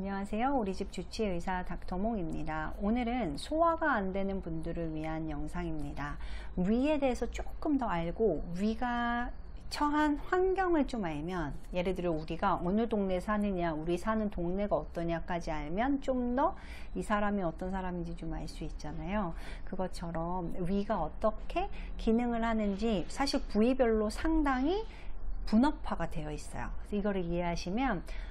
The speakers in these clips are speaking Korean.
안녕하세요. 우리 집 주치의사 닥터몽입니다. 오늘은 소화가 안 되는 분들을 위한 영상입니다. 위에 대해서 조금 더 알고 위가 처한 환경을 좀 알면, 예를 들어 우리가 어느 동네 사느냐, 우리 사는 동네가 어떠냐까지 알면 좀 더 이 사람이 어떤 사람인지 좀 알 수 있잖아요. 그것처럼 위가 어떻게 기능을 하는지 사실 부위별로 상당히 분업화가 되어 있어요. 그래서 이거를 이해하시면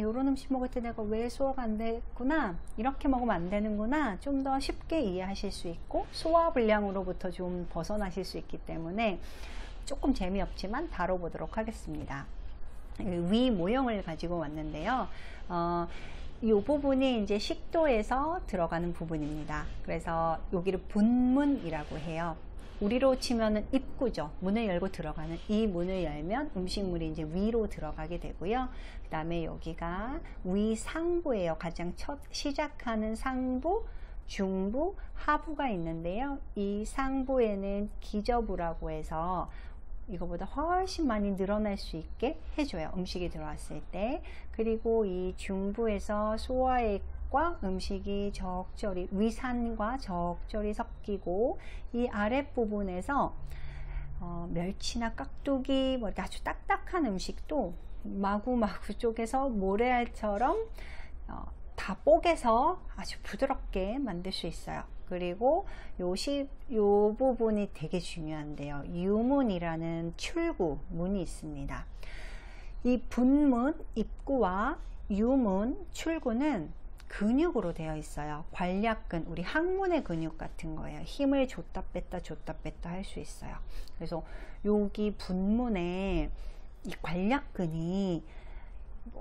요런 음식 먹을 때 내가 왜 소화가 안 됐구나, 이렇게 먹으면 안 되는구나, 좀 더 쉽게 이해하실 수 있고 소화불량으로부터 좀 벗어나실 수 있기 때문에 조금 재미없지만 다뤄보도록 하겠습니다. 위 모형을 가지고 왔는데요. 이 부분이 이제 식도에서 들어가는 부분입니다. 그래서 여기를 분문이라고 해요. 우리로 치면은 입구죠. 문을 열고 들어가는, 이 문을 열면 음식물이 이제 위로 들어가게 되고요. 그 다음에 여기가 위 상부예요. 가장 첫 시작하는 상부, 중부, 하부가 있는데요. 이 상부에는 기저부라고 해서 이거보다 훨씬 많이 늘어날 수 있게 해줘요. 음식이 들어왔을 때. 그리고 이 중부에서 소화액과 음식이 적절히, 위산과 적절히 섞이고, 이 아랫부분에서 멸치나 깍두기, 뭐 아주 딱딱한 음식도 마구마구 쪽에서 모래알처럼 다 뽀개서 아주 부드럽게 만들 수 있어요. 그리고 요 부분이 되게 중요한데요. 유문이라는 출구 문이 있습니다. 이 분문, 입구와 유문, 출구는 근육으로 되어 있어요. 관략근, 우리 항문의 근육 같은 거예요. 힘을 줬다 뺐다 줬다 뺐다 할 수 있어요. 그래서 여기 분문에 이 관략근이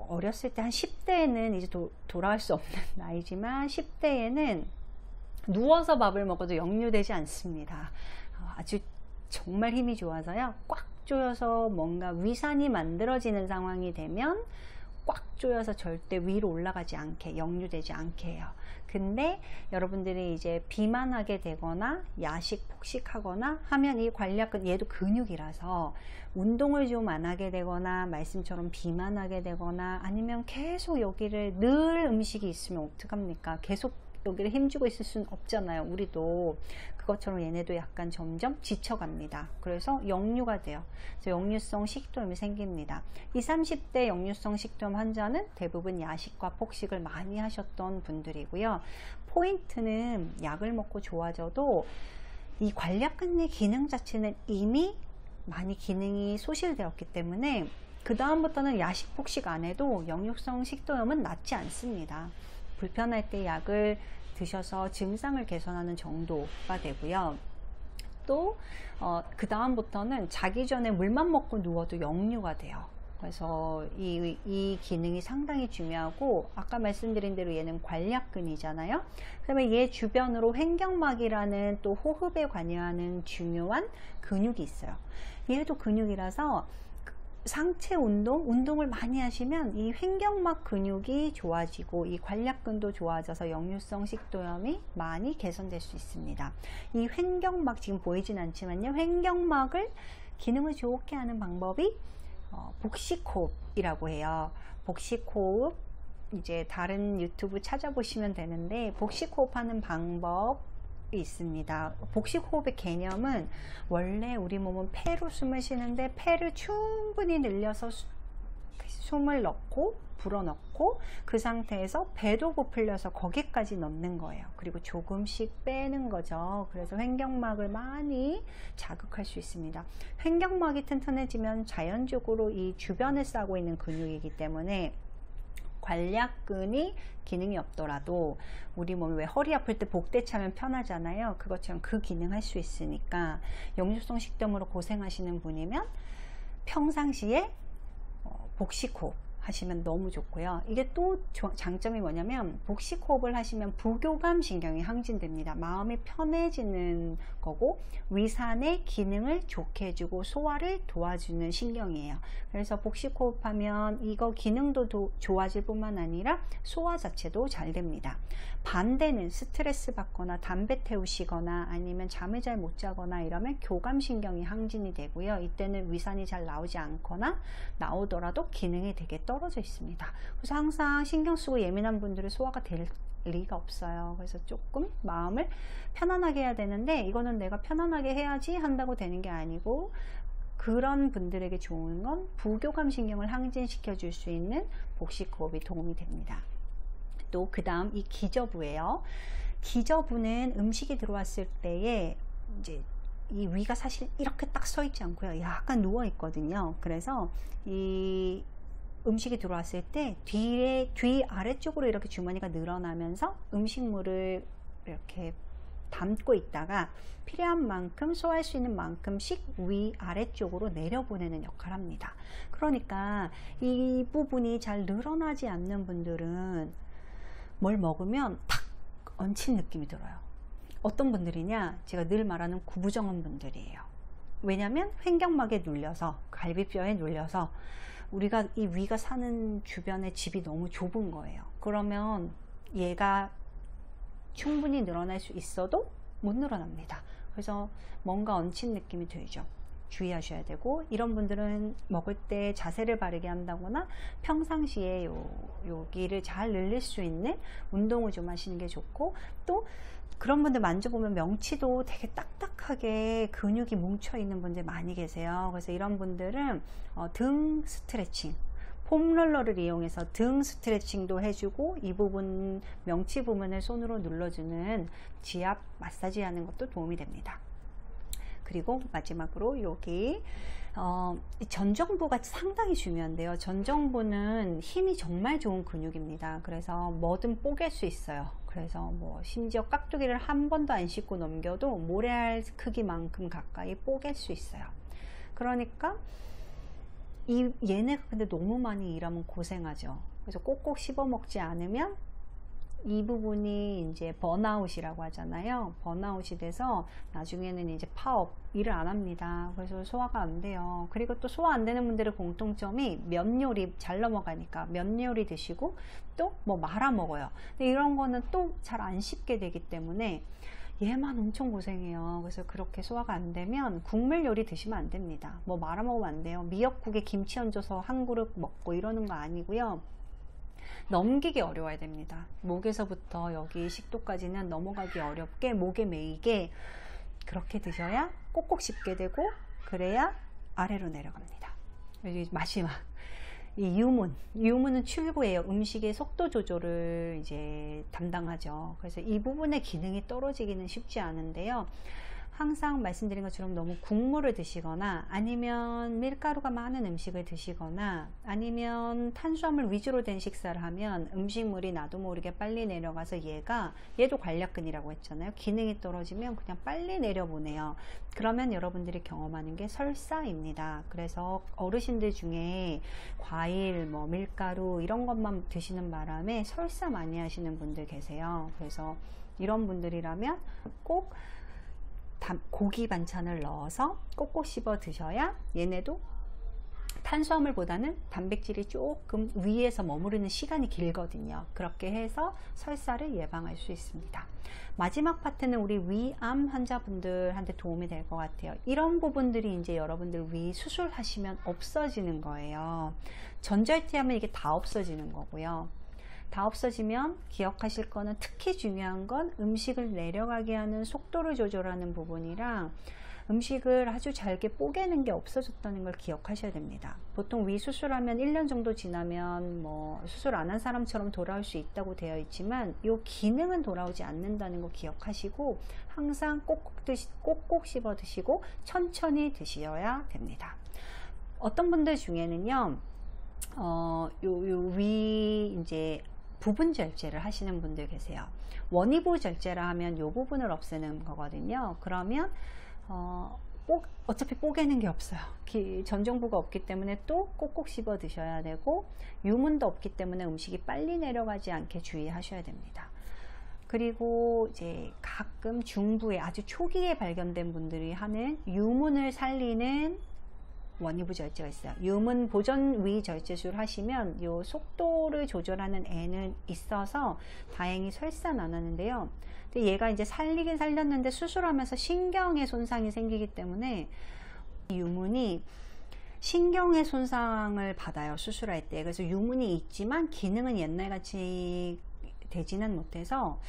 어렸을 때 한 10대에는 이제 돌아갈 수 없는 나이지만 10대에는 누워서 밥을 먹어도 역류되지 않습니다. 아주 정말 힘이 좋아서요. 꽉 조여서 뭔가 위산이 만들어지는 상황이 되면 꽉 조여서 절대 위로 올라가지 않게, 역류되지 않게 해요. 근데 여러분들이 이제 비만하게 되거나 야식 폭식하거나 하면 이 관략근, 얘도 근육이라서 운동을 좀 안 하게 되거나 말씀처럼 비만하게 되거나 아니면 계속 여기를 늘 음식이 있으면 어떡합니까? 계속 여기를 힘주고 있을 수는 없잖아요. 우리도 그것처럼 얘네도 약간 점점 지쳐갑니다. 그래서 역류가 돼요. 그래서 역류성 식도염이 생깁니다. 20, 30대 역류성 식도염 환자는 대부분 야식과 폭식을 많이 하셨던 분들이고요. 포인트는 약을 먹고 좋아져도 이 관략근의 기능 자체는 이미 많이 기능이 소실되었기 때문에 그 다음부터는 야식 폭식 안 해도 역류성 식도염은 낫지 않습니다. 불편할 때 약을 드셔서 증상을 개선하는 정도가 되고요. 또 그 다음부터는 자기 전에 물만 먹고 누워도 역류가 돼요. 그래서 이 기능이 상당히 중요하고, 아까 말씀드린 대로 얘는 관략근이잖아요. 그 다음에 얘 주변으로 횡격막이라는 또 호흡에 관여하는 중요한 근육이 있어요. 얘도 근육이라서 상체 운동을 많이 하시면 이 횡격막 근육이 좋아지고 이 관략근도 좋아져서 역류성 식도염이 많이 개선될 수 있습니다. 이 횡격막, 지금 보이진 않지만요, 횡격막을 기능을 좋게 하는 방법이 복식호흡이라고 해요. 복식호흡, 이제 다른 유튜브 찾아보시면 되는데 복식호흡 하는 방법 있습니다. 복식호흡의 개념은, 원래 우리 몸은 폐로 숨을 쉬는데 폐를 충분히 늘려서 숨을 넣고 불어넣고 그 상태에서 배도 고플려서 거기까지 넣는 거예요. 그리고 조금씩 빼는 거죠. 그래서 횡격막을 많이 자극할 수 있습니다. 횡격막이 튼튼해지면 자연적으로 이 주변에 싸고 있는 근육이기 때문에 관략근이 기능이 없더라도 우리 몸이 왜 허리 아플 때 복대 차면 편하잖아요. 그것처럼 그 기능 할 수 있으니까 역류성 식도염으로 고생하시는 분이면 평상시에 복식호흡 하시면 너무 좋고요. 이게 또 장점이 뭐냐면, 복식호흡을 하시면 부교감 신경이 항진됩니다. 마음이 편해지는 거고 위산의 기능을 좋게 해주고 소화를 도와주는 신경이에요. 그래서 복식호흡 하면 이거 기능도 좋아질 뿐만 아니라 소화 자체도 잘 됩니다. 반대는 스트레스 받거나 담배 태우시거나 아니면 잠을 잘 못 자거나 이러면 교감신경이 항진이 되고요. 이때는 위산이 잘 나오지 않거나 나오더라도 기능이 되게 떨어져 있습니다. 그래서 항상 신경 쓰고 예민한 분들은 소화가 될 리가 없어요. 그래서 조금 마음을 편안하게 해야 되는데, 이거는 내가 편안하게 해야지 한다고 되는 게 아니고, 그런 분들에게 좋은 건 부교감 신경을 항진시켜 줄 수 있는 복식호흡이 도움이 됩니다. 또 그 다음 이 기저부예요. 기저부는 음식이 들어왔을 때에 이제 이 위가 사실 이렇게 딱 서 있지 않고요, 약간 누워 있거든요. 그래서 이 음식이 들어왔을 때 뒤 아래쪽으로 이렇게 주머니가 늘어나면서 음식물을 이렇게 담고 있다가 필요한 만큼 소화할 수 있는 만큼씩 위 아래쪽으로 내려보내는 역할을 합니다. 그러니까 이 부분이 잘 늘어나지 않는 분들은 뭘 먹으면 탁 얹힌 느낌이 들어요. 어떤 분들이냐, 제가 늘 말하는 구부정한 분들이에요. 왜냐하면 횡격막에 눌려서, 갈비뼈에 눌려서 우리가 이 위가 사는 주변에 집이 너무 좁은 거예요. 그러면 얘가 충분히 늘어날 수 있어도 못 늘어납니다. 그래서 뭔가 얹힌 느낌이 들죠. 주의하셔야 되고, 이런 분들은 먹을 때 자세를 바르게 한다거나 평상시에 여기를 잘 늘릴 수 있는 운동을 좀 하시는 게 좋고, 또 그런 분들 만져보면 명치도 되게 딱딱하게 근육이 뭉쳐 있는 분들 많이 계세요. 그래서 이런 분들은 등 스트레칭, 폼롤러를 이용해서 등 스트레칭도 해주고, 이 부분 명치 부분을 손으로 눌러주는 지압 마사지 하는 것도 도움이 됩니다. 그리고 마지막으로 여기 전정부가 상당히 중요한데요. 전정부는 힘이 정말 좋은 근육입니다. 그래서 뭐든 뽀갤 수 있어요. 그래서 뭐 심지어 깍두기를 한 번도 안 씻고 넘겨도 모래알 크기만큼 가까이 뽀갤 수 있어요. 그러니까 얘네가 근데 너무 많이 일하면 고생하죠. 그래서 꼭꼭 씹어 먹지 않으면 이 부분이 이제 번아웃이라고 하잖아요. 번아웃이 돼서 나중에는 이제 파업, 일을 안 합니다. 그래서 소화가 안 돼요. 그리고 또 소화 안 되는 분들의 공통점이 면 요리 잘 넘어가니까 면 요리 드시고 또 뭐 말아 먹어요. 근데 이런 거는 또 잘 안 씹게 되기 때문에 얘만 엄청 고생해요. 그래서 그렇게 소화가 안 되면 국물 요리 드시면 안 됩니다. 뭐 말아 먹으면 안 돼요. 미역국에 김치 얹어서 한 그릇 먹고 이러는 거 아니고요. 넘기기 어려워야 됩니다. 목에서부터 여기 식도까지는 넘어가기 어렵게, 목에 메이게 그렇게 드셔야 꼭꼭 씹게 되고, 그래야 아래로 내려갑니다. 여기 마지막 이 유문은 출구예요. 음식의 속도 조절을 이제 담당하죠. 그래서 이 부분의 기능이 떨어지기는 쉽지 않은데요. 항상 말씀드린 것처럼 너무 국물을 드시거나, 아니면 밀가루가 많은 음식을 드시거나, 아니면 탄수화물 위주로 된 식사를 하면 음식물이 나도 모르게 빨리 내려가서 얘도 관략근이라고 했잖아요. 기능이 떨어지면 그냥 빨리 내려보내요. 그러면 여러분들이 경험하는 게 설사입니다. 그래서 어르신들 중에 과일, 뭐 밀가루 이런 것만 드시는 바람에 설사 많이 하시는 분들 계세요. 그래서 이런 분들이라면 꼭 고기 반찬을 넣어서 꼭꼭 씹어 드셔야 얘네도 탄수화물보다는 단백질이 조금 위에서 머무르는 시간이 길거든요. 그렇게 해서 설사를 예방할 수 있습니다. 마지막 파트는 우리 위암 환자분들한테 도움이 될 것 같아요. 이런 부분들이 이제 여러분들 위 수술하시면 없어지는 거예요. 전절제하면 이게 다 없어지는 거고요. 다 없어지면 기억하실 거는, 특히 중요한 건 음식을 내려가게 하는 속도를 조절하는 부분이랑 음식을 아주 잘게 뽀개는 게 없어졌다는 걸 기억하셔야 됩니다. 보통 위 수술하면 1년 정도 지나면 뭐 수술 안 한 사람처럼 돌아올 수 있다고 되어 있지만, 이 기능은 돌아오지 않는다는 거 기억하시고, 항상 꼭꼭 씹어 드시고 천천히 드셔야 됩니다. 어떤 분들 중에는요, 위 이제 부분 절제를 하시는 분들 계세요. 원위부 절제라 하면 이 부분을 없애는 거거든요. 그러면 어차피 뽀개는 게 없어요. 전정부가 없기 때문에 또 꼭꼭 씹어 드셔야 되고, 유문도 없기 때문에 음식이 빨리 내려가지 않게 주의하셔야 됩니다. 그리고 이제 가끔 중부에 아주 초기에 발견된 분들이 하는 유문을 살리는 원위부 절제가 있어요. 유문 보존 위 절제술 하시면 이 속도를 조절하는 애는 있어서 다행히 설사는 안 하는데요. 근데 얘가 이제 살리긴 살렸는데 수술하면서 신경에 손상이 생기기 때문에 유문이 신경의 손상을 받아요, 수술할 때. 그래서 유문이 있지만 기능은 옛날같이 되지는 못해서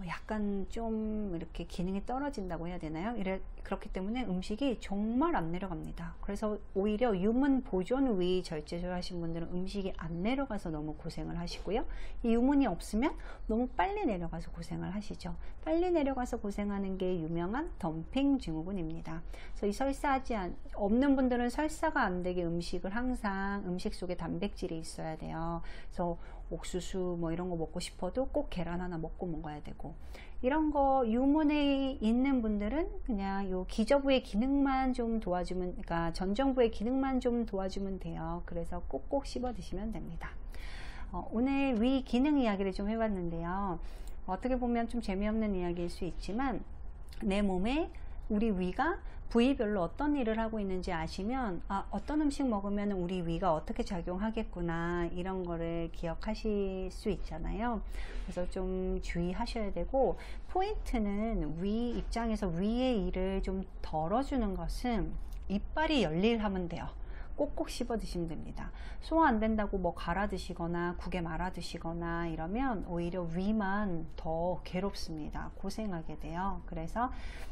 약간 좀 이렇게 기능이 떨어진다고 해야 되나요? 그렇기 때문에 음식이 정말 안 내려갑니다. 그래서 오히려 유문 보존 위 절제술 하신 분들은 음식이 안 내려가서 너무 고생을 하시고요. 이 유문이 없으면 너무 빨리 내려가서 고생을 하시죠. 빨리 내려가서 고생하는 게 유명한 덤핑 증후군입니다. 그래서 이 없는 분들은 설사가 안 되게 음식을 항상 음식 속에 단백질이 있어야 돼요. 그래서 옥수수 뭐 이런 거 먹고 싶어도 꼭 계란 하나 먹고 먹어야 되고, 이런 거 유문에 있는 분들은 그냥 요 기저부의 기능만 좀 도와주면, 그러니까 전정부의 기능만 좀 도와주면 돼요. 그래서 꼭꼭 씹어 드시면 됩니다. 오늘 위 기능 이야기를 좀 해봤는데요. 어떻게 보면 좀 재미없는 이야기일 수 있지만 내 몸에 우리 위가 부위별로 어떤 일을 하고 있는지 아시면 어떤 음식 먹으면 우리 위가 어떻게 작용하겠구나, 이런 거를 기억하실 수 있잖아요. 그래서 좀 주의하셔야 되고, 포인트는 위 입장에서 위의 일을 좀 덜어주는 것은 이빨이 열일하면 돼요. 꼭꼭 씹어 드시면 됩니다. 소화 안 된다고 뭐 갈아 드시거나 국에 말아 드시거나 이러면 오히려 위만 더 괴롭습니다. 고생하게 돼요. 그래서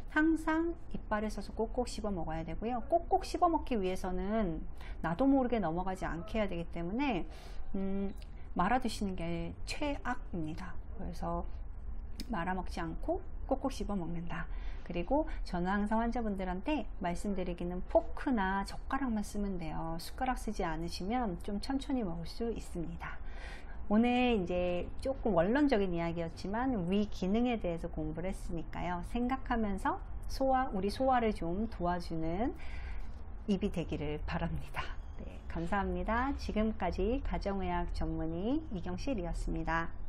항상 이빨을 써서 꼭꼭 씹어 먹어야 되고요. 꼭꼭 씹어 먹기 위해서는 나도 모르게 넘어가지 않게 해야 되기 때문에 말아 드시는 게 최악입니다. 그래서 말아 먹지 않고 꼭꼭 씹어 먹는다. 그리고 저는 항상 환자분들한테 말씀드리기는 포크나 젓가락만 쓰면 돼요. 숟가락 쓰지 않으시면 좀 천천히 먹을 수 있습니다. 오늘 이제 조금 원론적인 이야기였지만 위 기능에 대해서 공부를 했으니까요. 생각하면서 우리 소화를 좀 도와주는 입이 되기를 바랍니다. 네, 감사합니다. 지금까지 가정의학 전문의 이경실이었습니다.